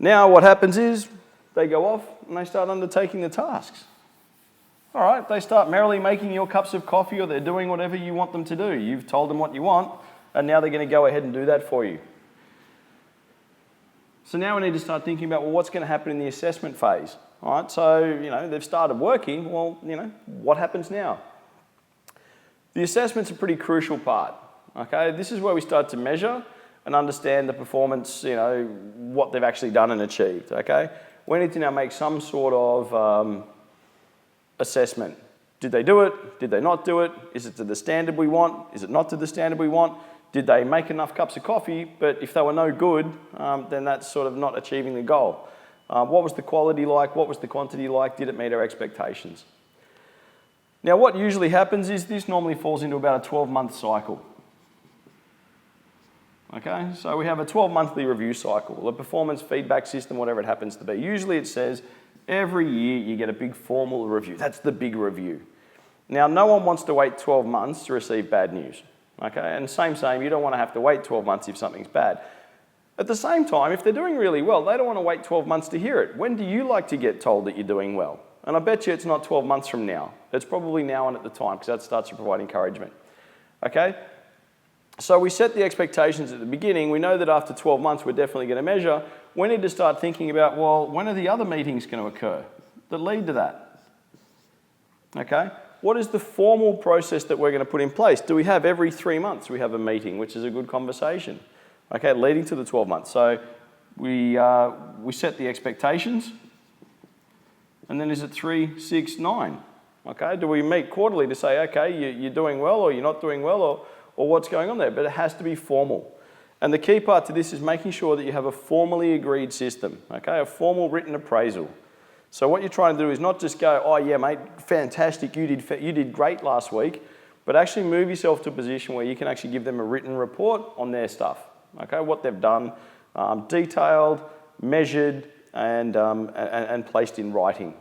Now what happens is they go off and they start undertaking the tasks. All right, they start merrily making your cups of coffee, or they're doing whatever you want them to do. You've told them what you want, and now they're going to go ahead and do that for you. So now we need to start thinking about, well, what's going to happen in the assessment phase? All right, so, they've started working. Well, what happens now? The assessment's a pretty crucial part, okay? This is where we start to measure and understand the performance, what they've actually done and achieved, okay? We need to now make some sort of assessment. Did they do it? Did they not do it? Is it to the standard we want? Is it not to the standard we want? Did they make enough cups of coffee? But if they were no good, then that's sort of not achieving the goal. What was the quality like? What was the quantity like? Did it meet our expectations? Now, what usually happens is this normally falls into about a 12-month cycle. Okay, so we have a 12-monthly review cycle, a performance feedback system, whatever it happens to be. Usually it says every year you get a big formal review. That's the big review. Now, no one wants to wait 12 months to receive bad news. Okay, and same, you don't want to have to wait 12 months if something's bad. At the same time, if they're doing really well, they don't want to wait 12 months to hear it. When do you like to get told that you're doing well? And I bet you it's not 12 months from now. It's probably now and at the time, because that starts to provide encouragement. Okay? So we set the expectations at the beginning. We know that after 12 months we're definitely going to measure. We need to start thinking about, well, when are the other meetings going to occur that lead to that? Okay? What is the formal process that we're going to put in place? Do we have every 3 months we have a meeting, which is a good conversation? Okay, leading to the 12 months. So we set the expectations. And then is it 3, 6, 9? Okay, do we meet quarterly to say, okay, you're doing well or you're not doing well or what's going on there? But it has to be formal. And the key part to this is making sure that you have a formally agreed system, okay, a formal written appraisal. So what you're trying to do is not just go, oh yeah, mate, fantastic, you did great last week, but actually move yourself to a position where you can actually give them a written report on their stuff, okay, what they've done, detailed, measured, and placed in writing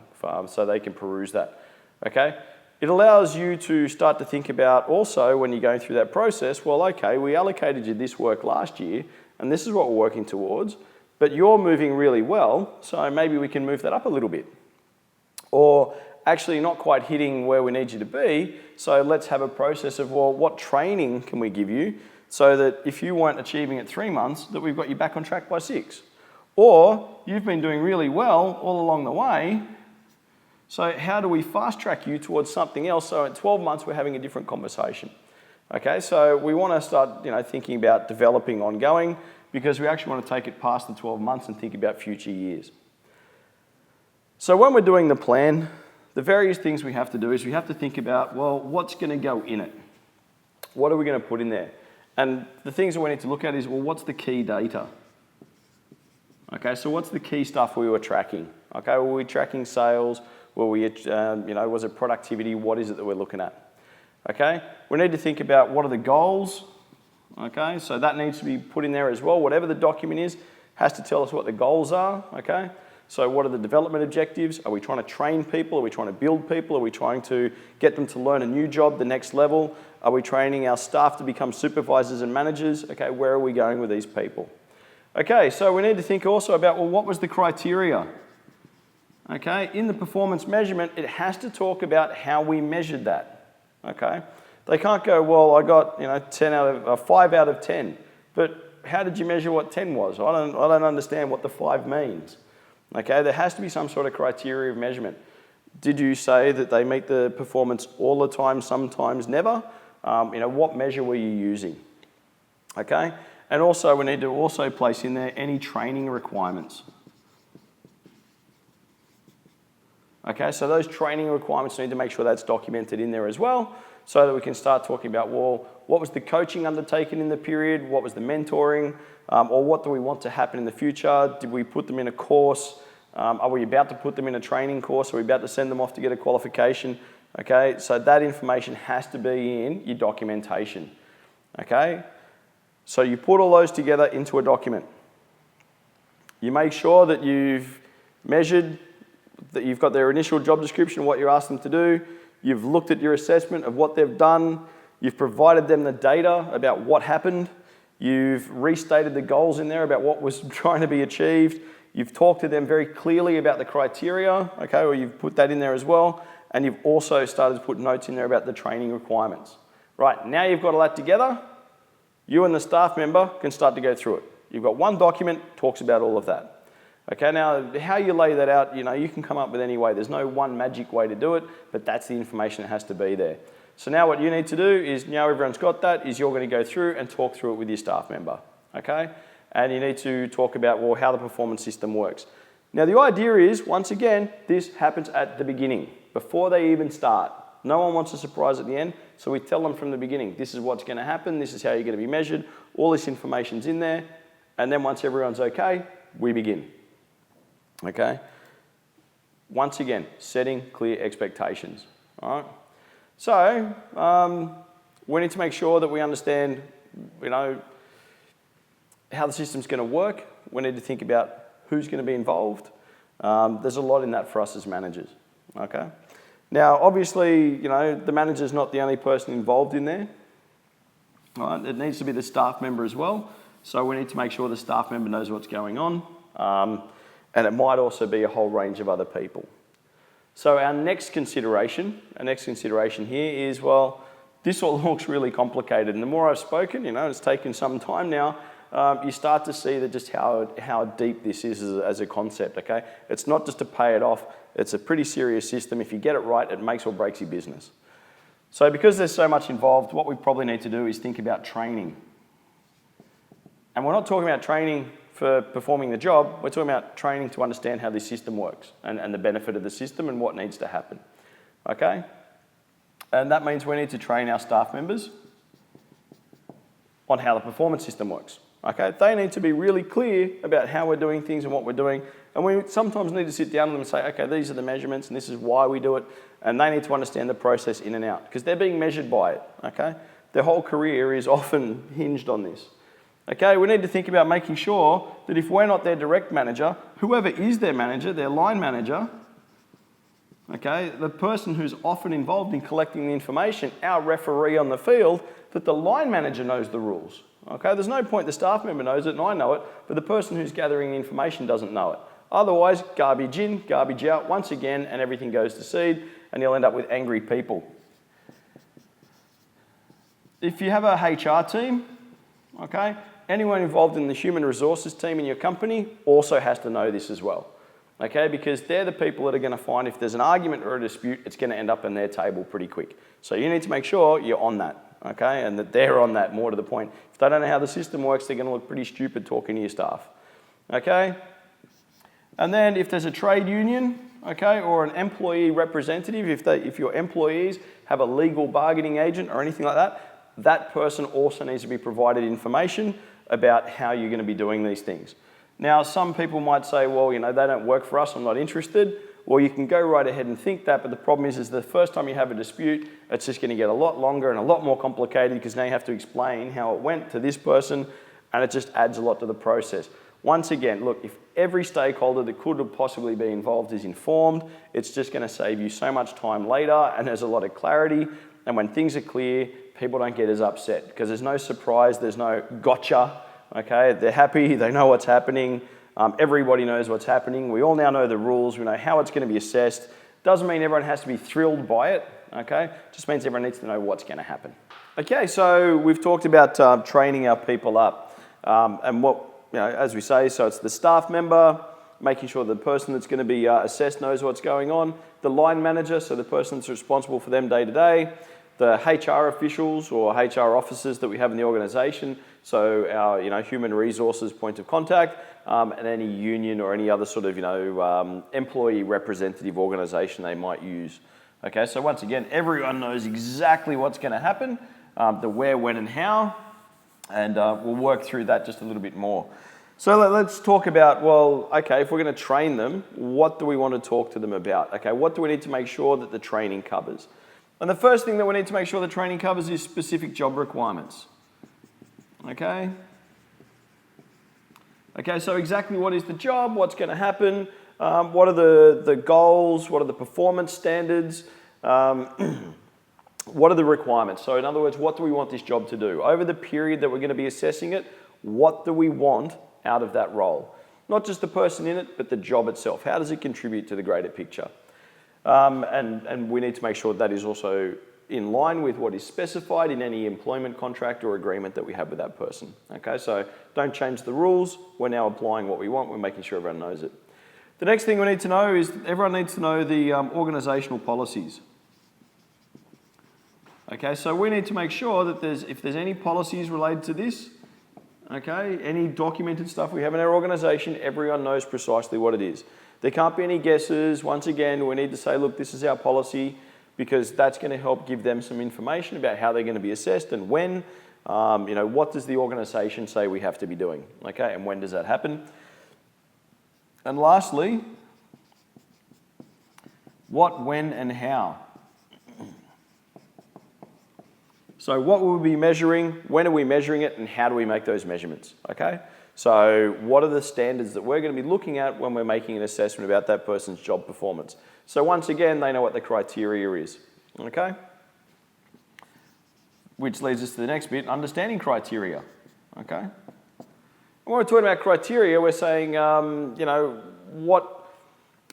so they can peruse that, okay? It allows you to start to think about also when you're going through that process, well, okay, we allocated you this work last year, and this is what we're working towards, but you're moving really well, so maybe we can move that up a little bit. Or actually not quite hitting where we need you to be, so let's have a process of, well, what training can we give you so that if you weren't achieving it 3 months, that we've got you back on track by 6. Or you've been doing really well all along the way, so how do we fast track you towards something else so at 12 months we're having a different conversation? Okay, so we want to start thinking about developing ongoing because we actually want to take it past the 12 months and think about future years. So when we're doing the plan, the various things we have to do is we have to think about, well, what's going to go in it? What are we going to put in there? And the things that we need to look at is, well, what's the key data? Okay, so what's the key stuff we were tracking? Okay, were we tracking sales? Were we, was it productivity? What is it that we're looking at? Okay, we need to think about what are the goals. Okay, so that needs to be put in there as well. Whatever the document is, has to tell us what the goals are. Okay, so what are the development objectives? Are we trying to train people? Are we trying to build people? Are we trying to get them to learn a new job, the next level? Are we training our staff to become supervisors and managers? Okay, where are we going with these people? Okay, so we need to think also about, well, what was the criteria? Okay, in the performance measurement, it has to talk about how we measured that. Okay, they can't go, well, I got 5 out of 10, but how did you measure what 10 was? I don't understand what the 5 means. Okay, there has to be some sort of criteria of measurement. Did you say that they meet the performance all the time, sometimes never? What measure were you using? Okay, and also we need to also place in there any training requirements. Okay, so those training requirements need to make sure that's documented in there as well so that we can start talking about, well, what was the coaching undertaken in the period? What was the mentoring? Or what do we want to happen in the future? Did we put them in a course? Are we about to put them in a training course? Are we about to send them off to get a qualification? Okay, so that information has to be in your documentation. Okay, so you put all those together into a document. You make sure that you've measured, that you've got their initial job description, what you asked them to do. You've looked at your assessment of what they've done. You've provided them the data about what happened. You've restated the goals in there about what was trying to be achieved. You've talked to them very clearly about the criteria, okay, or you've put that in there as well. And you've also started to put notes in there about the training requirements. Right, now you've got all that together, you and the staff member can start to go through it. You've got one document, talks about all of that. Okay, now how you lay that out, you can come up with any way. There's no one magic way to do it, but that's the information that has to be there. So now what you need to do is, now everyone's got that, is you're going to go through and talk through it with your staff member, okay? And you need to talk about, well, how the performance system works. Now the idea is, once again, this happens at the beginning, before they even start. No one wants a surprise at the end, so we tell them from the beginning, this is what's going to happen, this is how you're going to be measured, all this information's in there, and then once everyone's okay, we begin. Okay? Once again, setting clear expectations. All right? So, we need to make sure that we understand, how the system's going to work. We need to think about who's going to be involved. There's a lot in that for us as managers. Okay? Now, obviously, the manager's not the only person involved in there. All right? It needs to be the staff member as well. So we need to make sure the staff member knows what's going on. And it might also be a whole range of other people. So our next consideration here is, well, this all looks really complicated. And the more I've spoken, it's taken some time now, you start to see that just how deep this is as a concept, okay? It's not just to pay it off, it's a pretty serious system. If you get it right, it makes or breaks your business. So because there's so much involved, what we probably need to do is think about training. And we're not talking about training for performing the job, we're talking about training to understand how this system works and the benefit of the system and what needs to happen, okay? And that means we need to train our staff members on how the performance system works, okay? They need to be really clear about how we're doing things and what we're doing, and we sometimes need to sit down with them and say, okay, these are the measurements and this is why we do it, and they need to understand the process in and out, because they're being measured by it, okay? Their whole career is often hinged on this. Okay, we need to think about making sure that if we're not their direct manager, whoever is their manager, their line manager, okay, the person who's often involved in collecting the information, our referee on the field, that the line manager knows the rules. Okay, there's no point the staff member knows it and I know it, but the person who's gathering the information doesn't know it. Otherwise, garbage in, garbage out once again, and everything goes to seed, and you'll end up with angry people. If you have a HR team, okay, anyone involved in the human resources team in your company also has to know this as well, okay? Because they're the people that are going to find if there's an argument or a dispute, it's going to end up on their table pretty quick. So you need to make sure you're on that, okay? And that they're on that, more to the point. If they don't know how the system works, they're going to look pretty stupid talking to your staff, okay? And then if there's a trade union, okay, or an employee representative, if your employees have a legal bargaining agent or anything like that, that person also needs to be provided information about how you're going to be doing these things. Now, some people might say, well, they don't work for us, I'm not interested. Well, you can go right ahead and think that, but the problem is the first time you have a dispute, it's just going to get a lot longer and a lot more complicated because now you have to explain how it went to this person, and it just adds a lot to the process. Once again, look, if every stakeholder that could have possibly be involved is informed, it's just going to save you so much time later, and there's a lot of clarity, and when things are clear, people don't get as upset because there's no surprise, there's no gotcha, okay? They're happy, they know what's happening, everybody knows what's happening, we all now know the rules, we know how it's going to be assessed. Doesn't mean everyone has to be thrilled by it, okay? Just means everyone needs to know what's going to happen. Okay, so we've talked about training our people up, and what, as we say, so it's the staff member, making sure the person that's going to be assessed knows what's going on, the line manager, so the person that's responsible for them day to day, the HR officials or HR officers that we have in the organisation, so our human resources point of contact, and any union or any other sort of employee representative organisation they might use. Okay, so once again, everyone knows exactly what's going to happen, the where, when, and how, and we'll work through that just a little bit more. So let's talk about, well, okay, if we're going to train them, what do we want to talk to them about? Okay, what do we need to make sure that the training covers? And the first thing that we need to make sure the training covers is specific job requirements. Okay? Okay, so exactly what is the job, what's going to happen, what are the goals, what are the performance standards, what are the requirements? So in other words, what do we want this job to do? Over the period that we're going to be assessing it, what do we want out of that role? Not just the person in it, but the job itself. How does it contribute to the greater picture? And we need to make sure that is also in line with what is specified in any employment contract or agreement that we have with that person. Okay, so don't change the rules. We're now applying what we want. We're making sure everyone knows it. The next thing we need to know is everyone needs to know the organisational policies. Okay, so we need to make sure that if there's any policies related to this, okay, any documented stuff we have in our organisation, everyone knows precisely what it is. There can't be any guesses. Once again, we need to say, look, this is our policy, because that's going to help give them some information about how they're going to be assessed and when. What does the organisation say we have to be doing? Okay, and when does that happen? And lastly, what, when, and how. So what will we be measuring, when are we measuring it, and how do we make those measurements, okay? So what are the standards that we're going to be looking at when we're making an assessment about that person's job performance? So once again, they know what the criteria is, okay? Which leads us to the next bit, understanding criteria, okay? When we're talking about criteria, we're saying,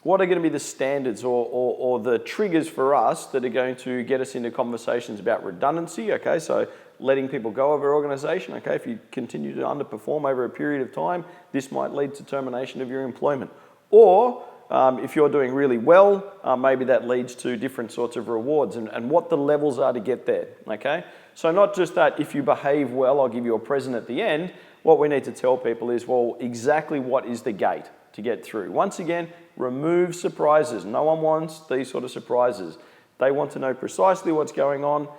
what are going to be the standards or the triggers for us that are going to get us into conversations about redundancy, okay? So letting people go of our organisation, okay? If you continue to underperform over a period of time, this might lead to termination of your employment. Or if you're doing really well, maybe that leads to different sorts of rewards and what the levels are to get there, okay? So not just that if you behave well, I'll give you a present at the end. What we need to tell people is, well, exactly what is the gate to get through. Once again, remove surprises. No one wants these sort of surprises. They want to know precisely what's going on.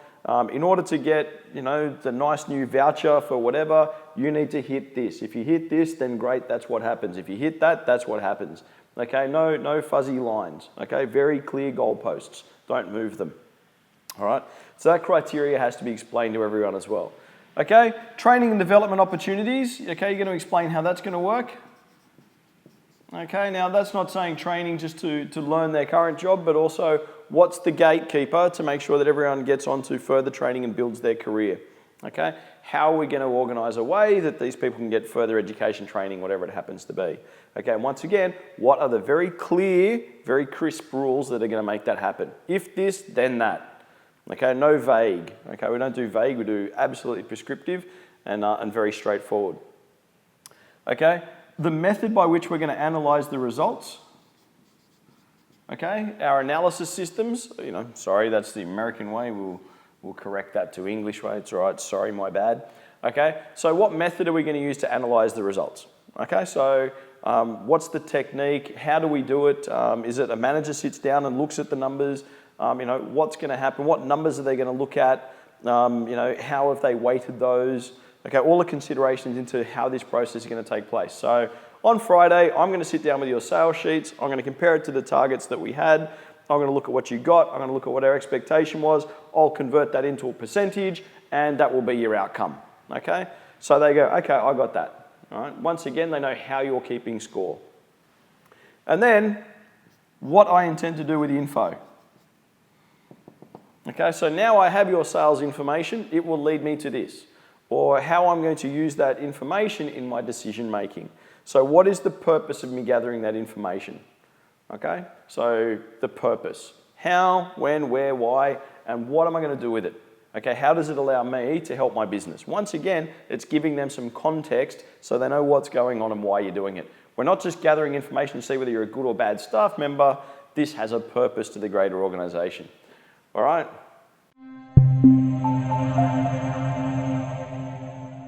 In order to get, the nice new voucher for whatever, you need to hit this. If you hit this, then great, that's what happens. If you hit that, that's what happens. Okay, no fuzzy lines. Okay, very clear goalposts. Don't move them. All right, so that criteria has to be explained to everyone as well. Okay, training and development opportunities. Okay, you're going to explain how that's going to work. Okay, now that's not saying training just to learn their current job, but also what's the gatekeeper to make sure that everyone gets onto further training and builds their career. Okay, how are we going to organise a way that these people can get further education, training, whatever it happens to be. Okay, and once again, what are the very clear, very crisp rules that are going to make that happen? If this, then that. Okay, no vague. Okay, we don't do vague, we do absolutely prescriptive and very straightforward. Okay. The method by which we're going to analyse the results, okay? Our analysis systems, sorry, that's the American way. We'll correct that to English way. It's all right. Sorry, my bad. Okay, so what method are we going to use to analyse the results? Okay, so what's the technique? How do we do it? Is it a manager sits down and looks at the numbers? What's going to happen? What numbers are they going to look at? How have they weighted those? Okay, all the considerations into how this process is going to take place. So on Friday, I'm going to sit down with your sales sheets. I'm going to compare it to the targets that we had. I'm going to look at what you got. I'm going to look at what our expectation was. I'll convert that into a percentage, and that will be your outcome. Okay, so they go, okay, I got that. All right. Once again, they know how you're keeping score. And then what I intend to do with the info. Okay, so now I have your sales information. It will lead me to this, or how I'm going to use that information in my decision making. So what is the purpose of me gathering that information? Okay, so the purpose. How, when, where, why, and what am I going to do with it? Okay, how does it allow me to help my business? Once again, it's giving them some context so they know what's going on and why you're doing it. We're not just gathering information to see whether you're a good or bad staff member. This has a purpose to the greater organisation. All right?